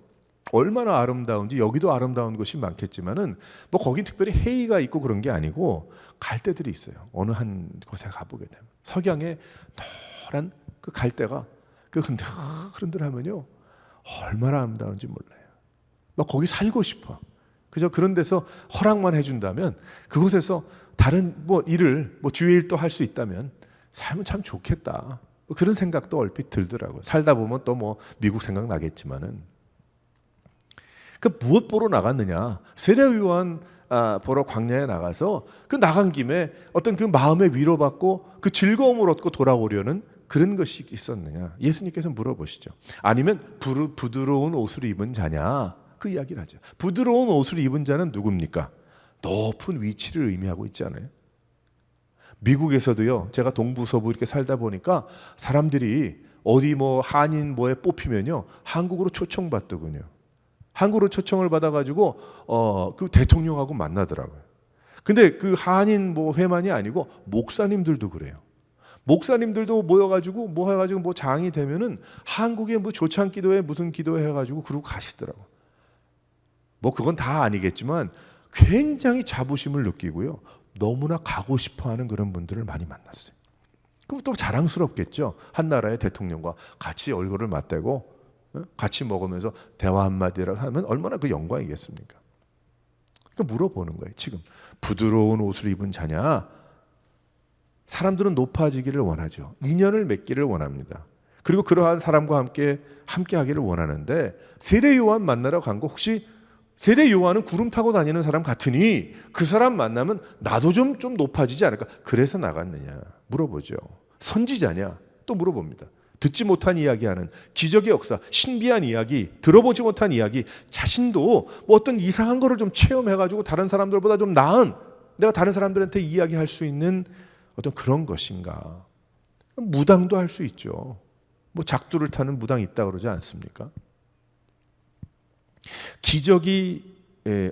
얼마나 아름다운지, 여기도 아름다운 곳이 많겠지만은 거긴 특별히 해이가 있고 그런 게 아니고 갈대들이 있어요. 어느 한 곳에 가보게 되면 석양에 노란 그 갈대가 흔들흔들하면요 얼마나 아름다운지 몰라요. 거기 살고 싶어. 그저 그런 데서 허락만 해준다면, 그곳에서 다른 일을 주의 일도 할 수 있다면 살면 참 좋겠다. 그런 생각도 얼핏 들더라고요. 살다 보면 또 미국 생각 나겠지만은. 무엇 보러 나갔느냐? 세례 요한 보러 광야에 나가서 나간 김에 어떤 마음의 위로받고 즐거움을 얻고 돌아오려는 그런 것이 있었느냐? 예수님께서 물어보시죠. 아니면 부드러운 옷을 입은 자냐? 그 이야기를 하죠. 부드러운 옷을 입은 자는 누굽니까? 높은 위치를 의미하고 있지 않아요? 미국에서도요, 제가 동부 서부 이렇게 살다 보니까 사람들이 어디 한인 뭐에 뽑히면요 한국으로 초청받더군요. 한국으로 초청을 받아가지고 그 대통령하고 만나더라고요. 근데 그 한인 회만이 아니고 목사님들도 그래요. 목사님들도 모여가지고 해가지고 장이 되면은 한국에 조찬 기도회 무슨 기도회 해가지고 그러고 가시더라고. 그건 다 아니겠지만 굉장히 자부심을 느끼고요, 너무나 가고 싶어하는 그런 분들을 많이 만났어요. 그럼 또 자랑스럽겠죠. 한 나라의 대통령과 같이 얼굴을 맞대고 같이 먹으면서 대화 한마디라고 하면 얼마나 영광이겠습니까? 그러니까 물어보는 거예요. 지금 부드러운 옷을 입은 자냐? 사람들은 높아지기를 원하죠. 인연을 맺기를 원합니다. 그리고 그러한 사람과 함께 하기를 원하는데, 세례 요한 만나러 간 거 혹시 세례 요한은 구름 타고 다니는 사람 같으니 그 사람 만나면 나도 좀 높아지지 않을까? 그래서 나갔느냐 물어보죠. 선지자냐? 또 물어봅니다. 듣지 못한 이야기하는 기적의 역사, 신비한 이야기, 들어보지 못한 이야기, 자신도 어떤 이상한 거를 좀 체험해가지고 다른 사람들보다 좀 나은, 내가 다른 사람들한테 이야기할 수 있는 어떤 그런 것인가? 무당도 할 수 있죠. 작두를 타는 무당이 있다 그러지 않습니까? 기적이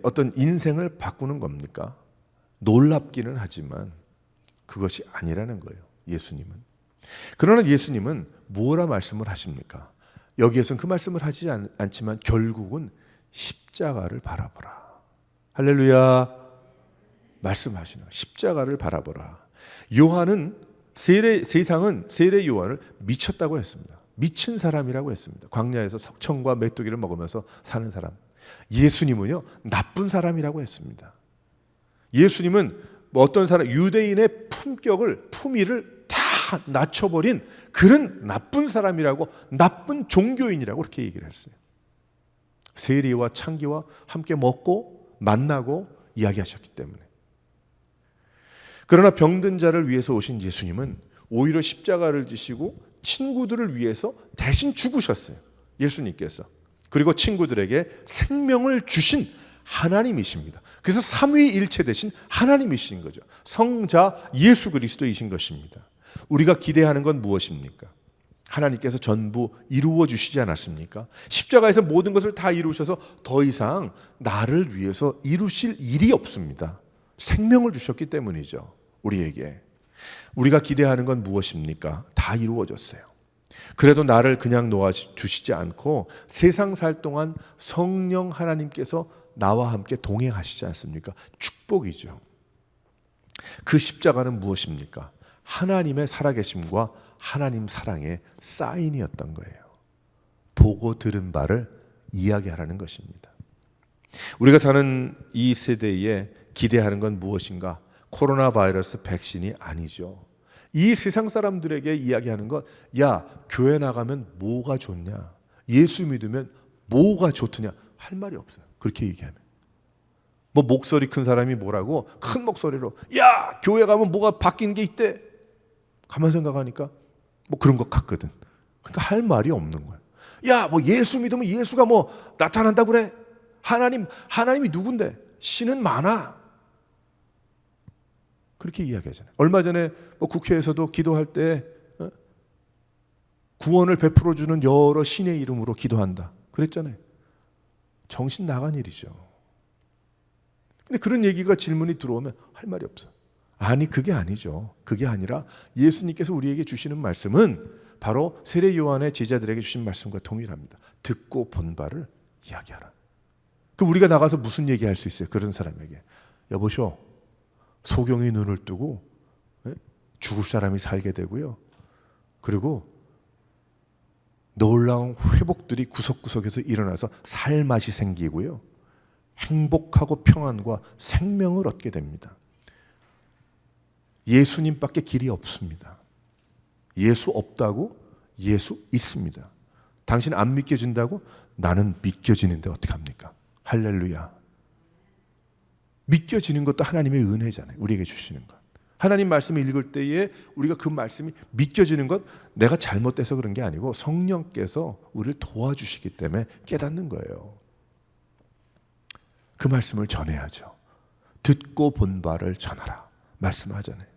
어떤 인생을 바꾸는 겁니까? 놀랍기는 하지만 그것이 아니라는 거예요. 예수님은. 그러나 예수님은 뭐라 말씀을 하십니까? 여기에서는 그 말씀을 하지 않지만 결국은 십자가를 바라보라. 할렐루야. 말씀하시는 십자가를 바라보라. 요한은 세상은 세례 요한을 미쳤다고 했습니다. 미친 사람이라고 했습니다. 광야에서 석청과 메뚜기를 먹으면서 사는 사람. 예수님은요, 나쁜 사람이라고 했습니다. 예수님은 어떤 사람, 유대인의 품위를 다 낮춰버린 그런 나쁜 사람이라고, 나쁜 종교인이라고 그렇게 얘기를 했어요. 세리와 창기와 함께 먹고 만나고 이야기하셨기 때문에. 그러나 병든 자를 위해서 오신 예수님은 오히려 십자가를 지시고 친구들을 위해서 대신 죽으셨어요. 예수님께서. 그리고 친구들에게 생명을 주신 하나님이십니다. 그래서 삼위일체 되신 하나님이신 거죠. 성자 예수 그리스도이신 것입니다. 우리가 기대하는 건 무엇입니까? 하나님께서 전부 이루어 주시지 않았습니까? 십자가에서 모든 것을 다 이루셔서 더 이상 나를 위해서 이루실 일이 없습니다. 생명을 주셨기 때문이죠. 우리에게. 우리가 기대하는 건 무엇입니까? 다 이루어졌어요. 그래도 나를 그냥 놓아주시지 않고 세상 살 동안 성령 하나님께서 나와 함께 동행하시지 않습니까? 축복이죠. 그 십자가는 무엇입니까? 하나님의 살아계심과 하나님 사랑의 사인이었던 거예요. 보고 들은 바를 이야기하라는 것입니다. 우리가 사는 이 세대에 기대하는 건 무엇인가? 코로나 바이러스 백신이 아니죠. 이 세상 사람들에게 이야기하는 것, 야, 교회 나가면 뭐가 좋냐? 예수 믿으면 뭐가 좋더냐? 할 말이 없어요. 그렇게 얘기하면. 뭐 목소리 큰 사람이 뭐라고 큰 목소리로, 야, 교회 가면 뭐가 바뀐 게 있대. 가만 생각하니까 뭐 그런 것 같거든. 그러니까 할 말이 없는 거예요. 야, 뭐 예수 믿으면 예수가 뭐 나타난다 그래? 하나님이 누군데? 신은 많아. 그렇게 이야기하잖아요. 얼마 전에 뭐 국회에서도 기도할 때 구원을 베풀어 주는 여러 신의 이름으로 기도한다 그랬잖아요. 정신 나간 일이죠. 근데 그런 얘기가 질문이 들어오면 할 말이 없어. 아니, 그게 아니죠. 그게 아니라 예수님께서 우리에게 주시는 말씀은 바로 세례 요한의 제자들에게 주신 말씀과 동일합니다. 듣고 본 바를 이야기하라. 그럼 우리가 나가서 무슨 얘기할 수 있어요? 그런 사람에게. 여보쇼, 소경이 눈을 뜨고 죽을 사람이 살게 되고요. 그리고 놀라운 회복들이 구석구석에서 일어나서 살맛이 생기고요. 행복하고 평안과 생명을 얻게 됩니다. 예수님밖에 길이 없습니다. 예수 없다고? 예수 있습니다. 당신 안 믿겨진다고? 나는 믿겨지는데 어떡합니까? 할렐루야. 믿겨지는 것도 하나님의 은혜잖아요. 우리에게 주시는 것. 하나님 말씀을 읽을 때에 우리가 그 말씀이 믿겨지는 것, 내가 잘못돼서 그런 게 아니고 성령께서 우리를 도와주시기 때문에 깨닫는 거예요. 그 말씀을 전해야죠. 듣고 본 바를 전하라 말씀하잖아요.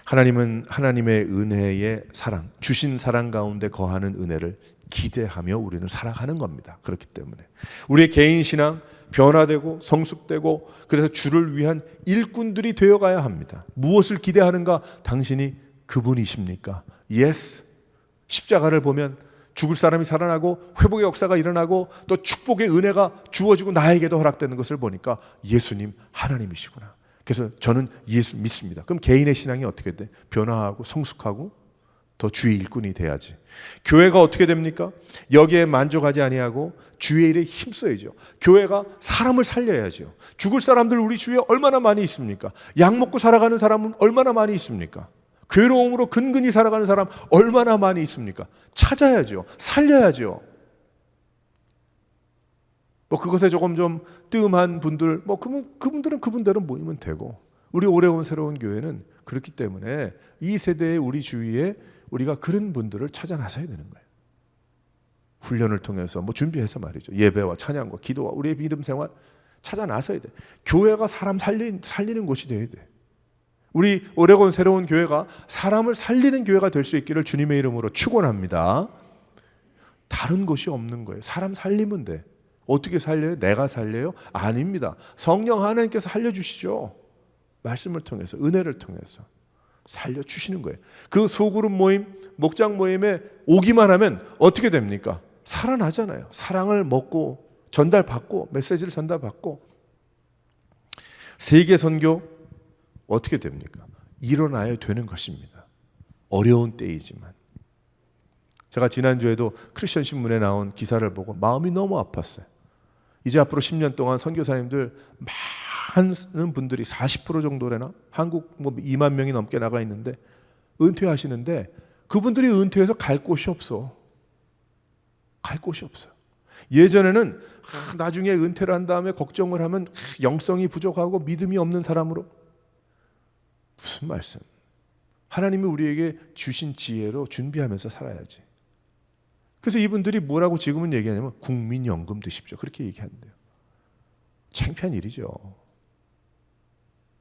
하나님은 하나님의 은혜의 사랑, 주신 사랑 가운데 거하는 은혜를 기대하며 우리는 살아가는 겁니다. 그렇기 때문에 우리의 개인 신앙 변화되고 성숙되고 그래서 주를 위한 일꾼들이 되어가야 합니다. 무엇을 기대하는가? 당신이 그분이십니까? Yes. 십자가를 보면 죽을 사람이 살아나고 회복의 역사가 일어나고 또 축복의 은혜가 주어지고 나에게도 허락되는 것을 보니까 예수님 하나님이시구나. 그래서 저는 예수 믿습니다. 그럼 개인의 신앙이 어떻게 돼? 변화하고 성숙하고 더 주의 일꾼이 돼야지. 교회가 어떻게 됩니까? 여기에 만족하지 아니하고 주의 일에 힘써야죠. 교회가 사람을 살려야죠. 죽을 사람들 우리 주위에 얼마나 많이 있습니까? 약 먹고 살아가는 사람은 얼마나 많이 있습니까? 괴로움으로 근근히 살아가는 사람 얼마나 많이 있습니까? 찾아야죠. 살려야죠. 뭐 그것에 조금 좀 뜸한 분들, 뭐 그분들은 그분대로 모이면 되고, 우리 오래 온 새로운 교회는 그렇기 때문에 이 세대의 우리 주위에 우리가 그런 분들을 찾아 나서야 되는 거예요. 훈련을 통해서 뭐 준비해서 말이죠. 예배와 찬양과 기도와 우리의 믿음 생활 찾아 나서야 돼. 교회가 사람 살리는 곳이 돼야 돼. 우리 오래곤 새로운 교회가 사람을 살리는 교회가 될 수 있기를 주님의 이름으로 축원합니다. 다른 곳이 없는 거예요. 사람 살리면 돼. 어떻게 살려요? 내가 살려요? 아닙니다. 성령 하나님께서 살려주시죠. 말씀을 통해서, 은혜를 통해서 살려주시는 거예요. 그 소그룹 모임, 목장 모임에 오기만 하면 어떻게 됩니까? 살아나잖아요. 사랑을 먹고 전달받고 메시지를 전달받고. 세계 선교 어떻게 됩니까? 일어나야 되는 것입니다. 어려운 때이지만. 제가 지난주에도 크리스천 신문에 나온 기사를 보고 마음이 너무 아팠어요. 이제 앞으로 10년 동안 선교사님들 많은 분들이 40% 정도래나 한국 뭐 2만 명이 넘게 나가 있는데 은퇴하시는데 그분들이 은퇴해서 갈 곳이 없어. 갈 곳이 없어요. 예전에는 나중에 은퇴를 한 다음에 걱정을 하면 영성이 부족하고 믿음이 없는 사람으로. 무슨 말씀? 하나님이 우리에게 주신 지혜로 준비하면서 살아야지. 그래서 이분들이 뭐라고 지금은 얘기하냐면 국민연금 드십시오. 그렇게 얘기하는데요. 창피한 일이죠.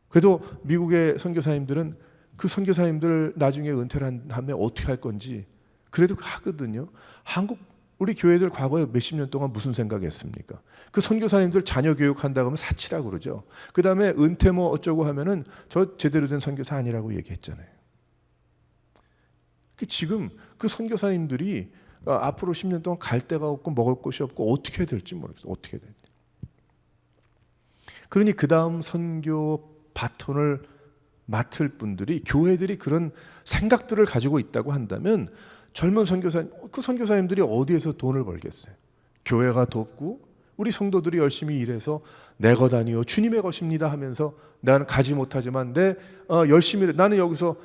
그래도 미국의 선교사님들은 그 선교사님들 나중에 은퇴를 하면 어떻게 할 건지 그래도 하거든요. 한국 우리 교회들 과거에 몇십 년 동안 무슨 생각했습니까? 그 선교사님들 자녀 교육한다고 하면 사치라고 그러죠. 그 다음에 은퇴 뭐 어쩌고 하면은 저 제대로 된 선교사 아니라고 얘기했잖아요. 지금 그 선교사님들이 앞으로 10년 동안 갈 데가 없고 먹을 곳이 없고 어떻게 해야 될지 모르겠어요. 어떻게 해야 될지. 그러니 그 다음 선교 바톤을 맡을 분들이 교회들이 그런 생각들을 가지고 있다고 한다면 젊은 선교사님, 그 선교사님들이 어디에서 돈을 벌겠어요? 교회가 돕고 우리 성도들이 열심히 일해서 내 것 아니요 주님의 것입니다 하면서 나는 가지 못하지만 열심히 나는 여기서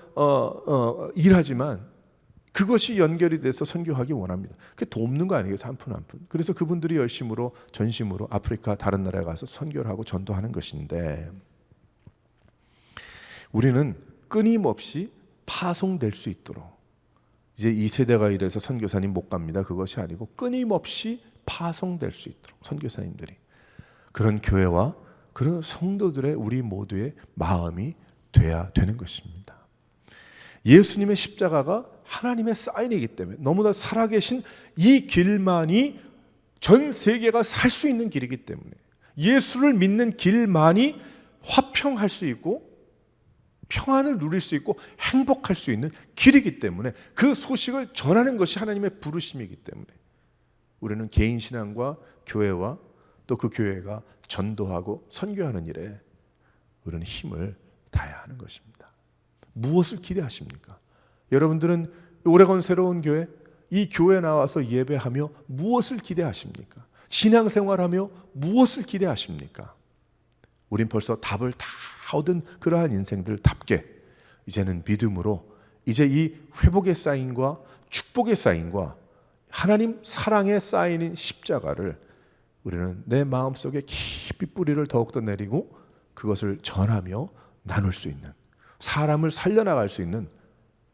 일하지만 그것이 연결이 돼서 선교하기 원합니다. 그게 돕는 거 아니겠어요? 한 푼 한 푼. 그래서 그분들이 열심으로 전심으로 아프리카 다른 나라에 가서 선교를 하고 전도하는 것인데, 우리는 끊임없이 파송될 수 있도록, 이제 이 세대가 이래서 선교사님 못 갑니다, 그것이 아니고 끊임없이 파송될 수 있도록 선교사님들이, 그런 교회와 그런 성도들의 우리 모두의 마음이 돼야 되는 것입니다. 예수님의 십자가가 하나님의 사인이기 때문에, 너무나 살아계신 이 길만이 전 세계가 살 수 있는 길이기 때문에, 예수를 믿는 길만이 화평할 수 있고 평안을 누릴 수 있고 행복할 수 있는 길이기 때문에, 그 소식을 전하는 것이 하나님의 부르심이기 때문에 우리는 개인 신앙과 교회와 또 그 교회가 전도하고 선교하는 일에 우리는 힘을 다해야 하는 것입니다. 무엇을 기대하십니까? 여러분들은 오레곤 새로운 교회, 이 교회 나와서 예배하며 무엇을 기대하십니까? 신앙생활하며 무엇을 기대하십니까? 우린 벌써 답을 다 얻은 그러한 인생들답게 이제는 믿음으로, 이제 이 회복의 사인과 축복의 사인과 하나님 사랑의 사인인 십자가를 우리는 내 마음속에 깊이 뿌리를 더욱더 내리고 그것을 전하며 나눌 수 있는, 사람을 살려나갈 수 있는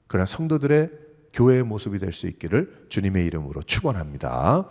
그런 성도들의 교회의 모습이 될 수 있기를 주님의 이름으로 축원합니다.